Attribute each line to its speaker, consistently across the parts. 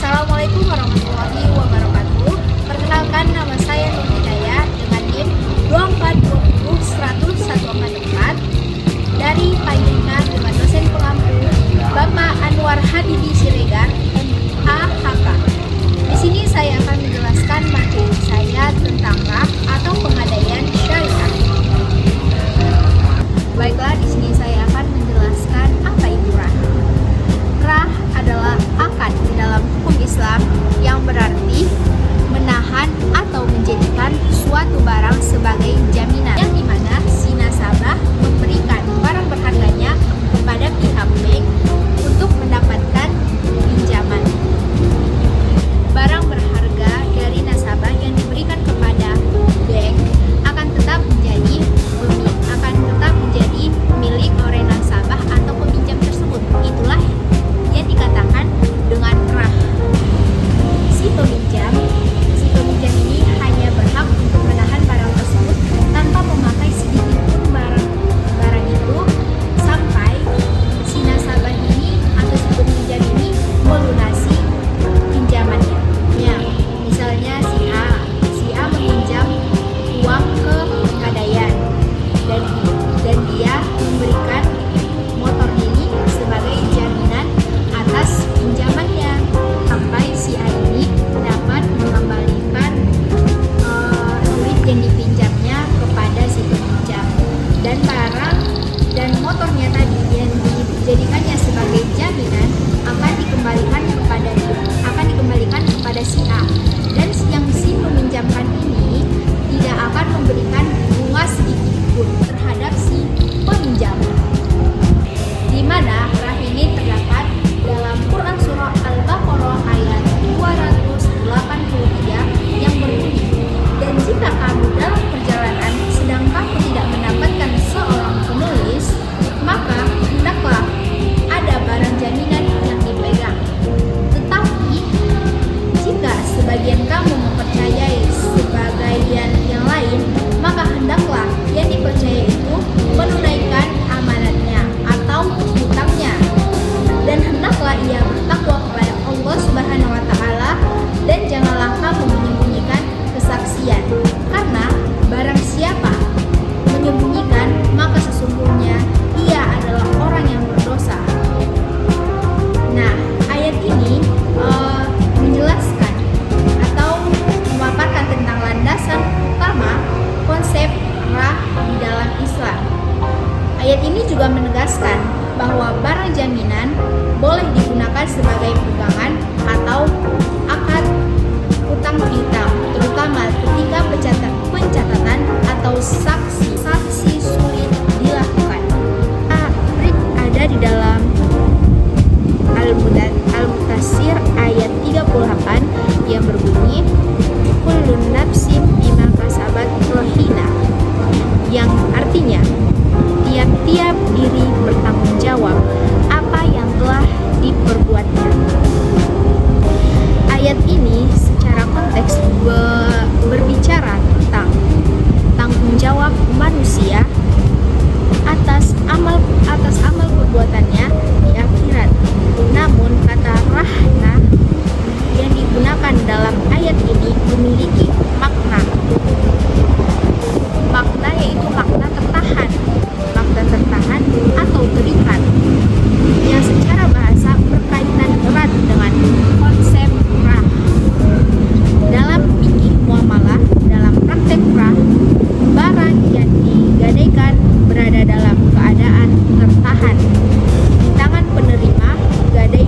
Speaker 1: Assalamualaikum warahmatullahi wabarakatuh. Perkenalkan, nama saya Nur Hidayah dengan NIM 24201014 dari Payungna dengan dosen pengampu Bapak Anwar Hadibi Siregar, MAHK. Di sini saya akan menjelaskan materi saya tentang RAH atau pengadaian syariah. Baiklah, di sini saya akan menjelaskan apa itu RAH. RAH adalah akad dalam hukum Islam yang berarti menahan atau menjadikan suatu barang sebagai jaminan, yang dimana si nasabah memberikan barang berharganya kepada pihak bank untuk mendapatkan pinjaman. Barang berharga dari nasabah yang diberikan kepada bank akan tetap menjadi milik oleh nasabah atau peminjam tersebut. Itulah yang dikatakan dengan RAH. Si peminjam ini hanya berhak untuk menahan barang tersebut tanpa memakai sedikit pun barang itu sampai si nasabah ini atau si peminjam ini melunasi pinjamannya. Ya, misalnya si A meminjam uang ke Pegadaian dan dia memberikan motor ini sebagai jaminan atas pinjamannya sampai si A ini dapat mengembalikan duit yang dipinjamnya kepada si peminjam, dan barang dan motornya tadi yang dijadikannya sebagai jaminan akan dikembalikan kepada si A, dan yang si meminjamkan ini tidak akan memberikan bunga sedikit pun terhadap si peminjam. Di mana RAH ini terdapat dalam Quran surah Al-Baqarah ayat 283 yang berbunyi, dan jika kamu dalam perjalanan sedang kamu tidak mendapatkan seorang penulis, maka hendaklah ada barang jaminan yang dipegang. Tetapi jika sebagian kamu mempercayai sebagian yang lain, maka hendaklah yang dipercaya itu menunaikan amanatnya atau hutangnya, dan hendaklah ia bertakwa kepada Allah Subhanahu wa Ta'ala, dan janganlah kamu menyembunyikan kesaksian, karena barang siapa menyembunyikan maka sesungguhnya ia adalah orang yang berdosa. Nah, ayat ini menjelaskan atau memaparkan tentang landasan utama konsep RAH di dalam Islam. Ayat ini juga menegaskan bahwa barang jaminan boleh digunakan sebagai pegangan atau akad utang piutang, terutama ketika pencatatan atau saksi sulit dilakukan. Ada di dalam Al-Mudaththir ayat 38 yang berbunyi, kullun nafsin bima kasabat rahina, yang artinya tiap-tiap diri bertanggung jawab apa yang telah diperbuatnya. Ayat ini secara konteks berbicara tentang tanggung jawab manusia atas amal perbuatannya di akhirat. Namun kata rahna yang digunakan dalam ayat ini memiliki makna yaitu makna tertahan atau terikat, yang secara bahasa berkaitan erat dengan konsep RAH. Dalam fikih muamalah, dalam praktek RAH, barang yang digadaikan berada dalam keadaan tertahan di tangan penerima gadai,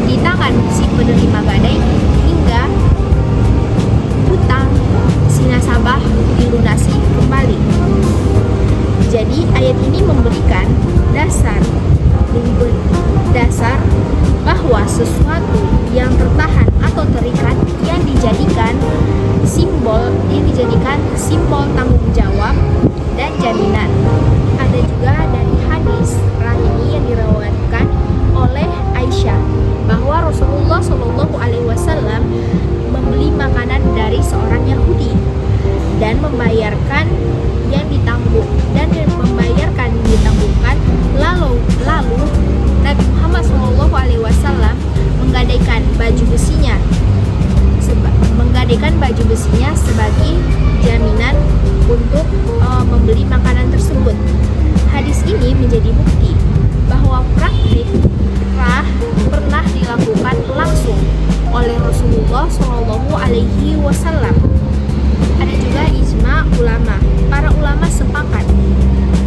Speaker 1: di tangan si penerima gadai, hingga hutang si nasabah dilunasi kembali. Jadi ayat ini memberikan dasar bahwa sesuatu yang tertahan atau terikat yang dijadikan simbol tanggung jawab dan jaminan. Ada juga dari hadis RAH ini yang diriwayatkan oleh Aisyah bahwa Rasulullah Shallallahu Alaihi Wasallam membeli makanan dari seorang Yahudi dan membayarkan yang ditanggungkan, lalu Nabi Muhammad SAW menggadaikan baju besi baju besinya sebagai jaminan untuk membeli makanan tersebut. Hadis ini menjadi bukti bahwa praktik rah pernah dilakukan langsung oleh Rasulullah Shallallahu Alaihi Wasallam. Ada juga ijma ulama. Para ulama sepakat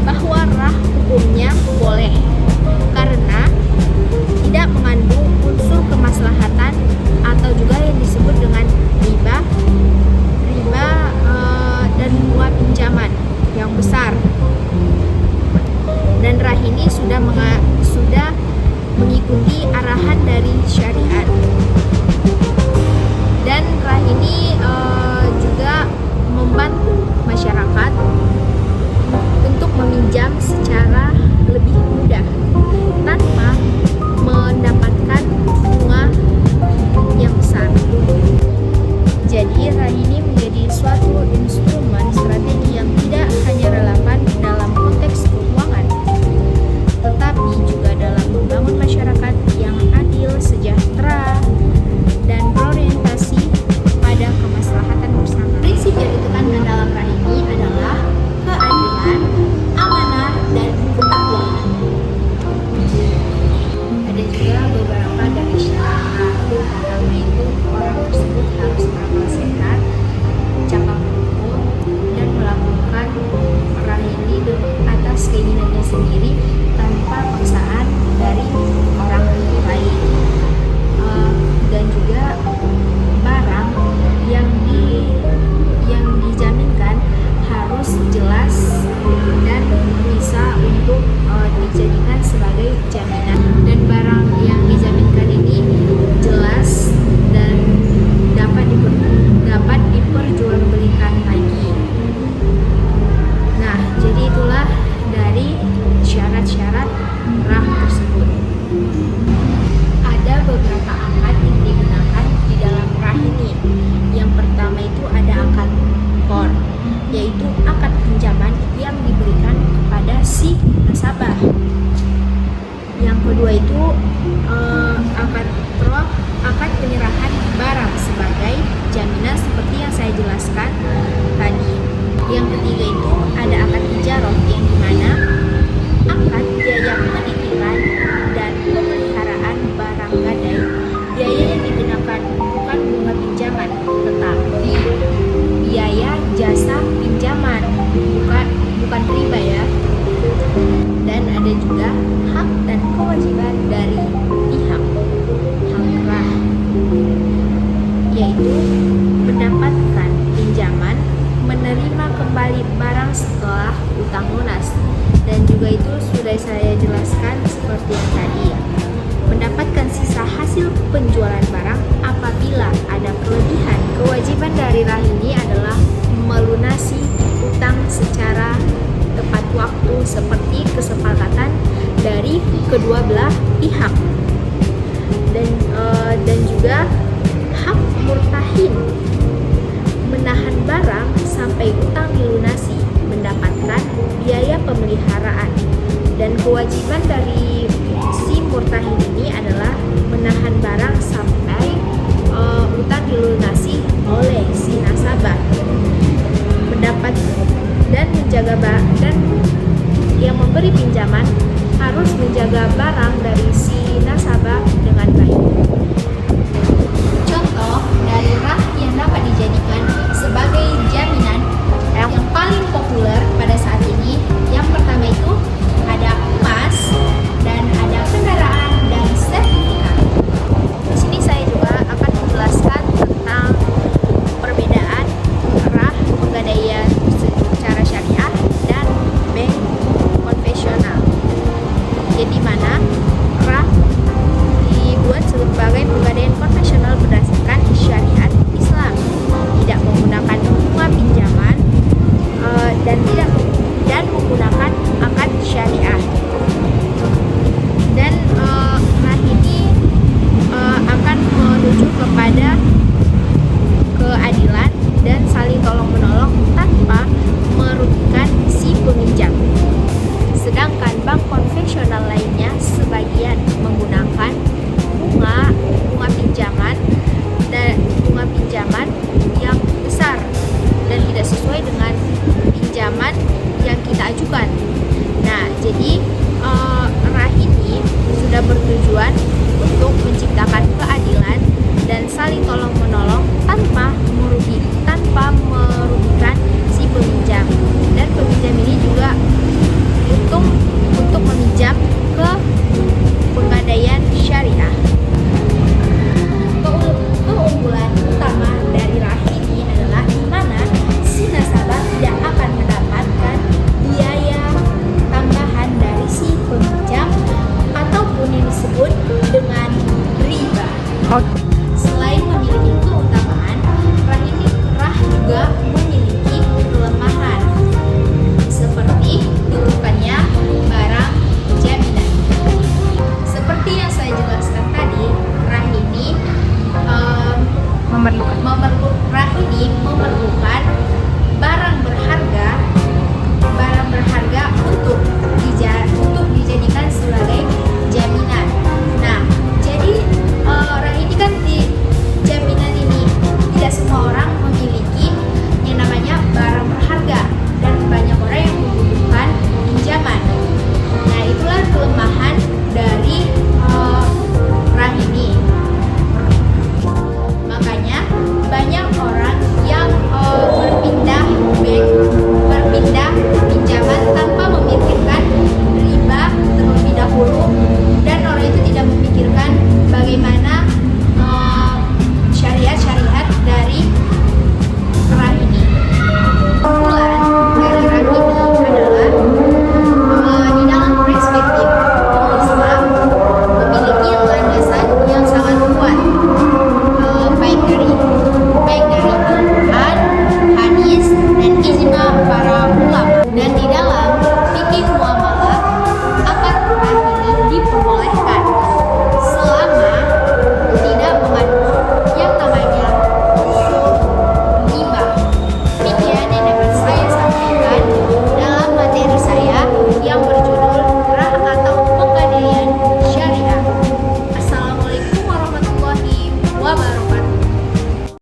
Speaker 1: bahwa rah hukumnya boleh karena tidak mengandung unsur kemaslahatan atau juga yang disebut dengan riba dan bunga pinjaman yang besar. Dan rah ini sudah mengikuti arahan dari syariat. Dan rah ini juga membantu masyarakat untuk meminjam secara lebih mudah tanpa mendapatkan bunga yang besar. Jadi rah ini menjadi suatu instrumen strategi yang tidak hanya relevan dalam konteks keuangan, tetapi juga dalam membangun masyarakat yang adil, sejahtera, dan berorientasi pada kemaslahatan bersama. Prinsip yang ditekankan dalam rah ini adalah keadilan, amanah, dan ketakwaan. Ada juga beberapa dari syarat rah. Pertama itu orang tersebut harus berakal sehat, cakap hukum, dan melakukan rah ini atas keinginannya sendiri tanpa paksaan dari orang lain. Dan juga barang yang dijaminkan harus jelas dan bisa untuk dijadikan sebagai jaminan. Dan barang yang dijaminkan ini jelas dan dapat diperjualbelikan lagi. Nah, jadi itulah dari syarat-syarat rah tersebut. Ada beberapa akad yang digunakan di dalam rah ini. Yang pertama itu ada akad qor, yaitu akad pinjaman yang diberikan kepada si nasabah. Yang kedua itu akad roh, akad penyerahan barang sebagai jaminan seperti yang saya jelaskan tadi. Yang ketiga itu ada akad ijarah, yang dimana akad biaya penitipan dan pemeliharaan barang gadai. Biaya yang digunakan bukan bunga pinjaman, tetapi biaya jasa pinjaman, bukan riba ya. Dan ada juga hak dan kewajiban dari pihak hak rah, yaitu mendapatkan pinjaman, menerima kembali barang setelah utang lunas. Dan juga itu sudah saya jelaskan seperti yang tadi, mendapatkan sisa hasil penjualan barang apabila ada kelebihan. Kewajiban dari rah ini adalah melunasi utang secara tepat waktu seperti kesepakatan dari kedua belah pihak. Dan juga hak murtahin, menahan barang sampai utang dilunasi, mendapatkan biaya pemeliharaan. Dan kewajiban dari si murtahin ini adalah menahan barang sampai utang dilunasi oleh si nasabah, mendapat dan menjaga dan yang memberi pinjaman harus menjaga barang dari si nasabah dengan baik. Contoh dari rah yang dapat dijadikan sebagai jaminan yang paling populer pada saat ini, yang pertama itu ada emas, juga memiliki kelemahan seperti dititipkannya barang jaminan. Seperti yang saya jelaskan tadi, RAH ini memerlukan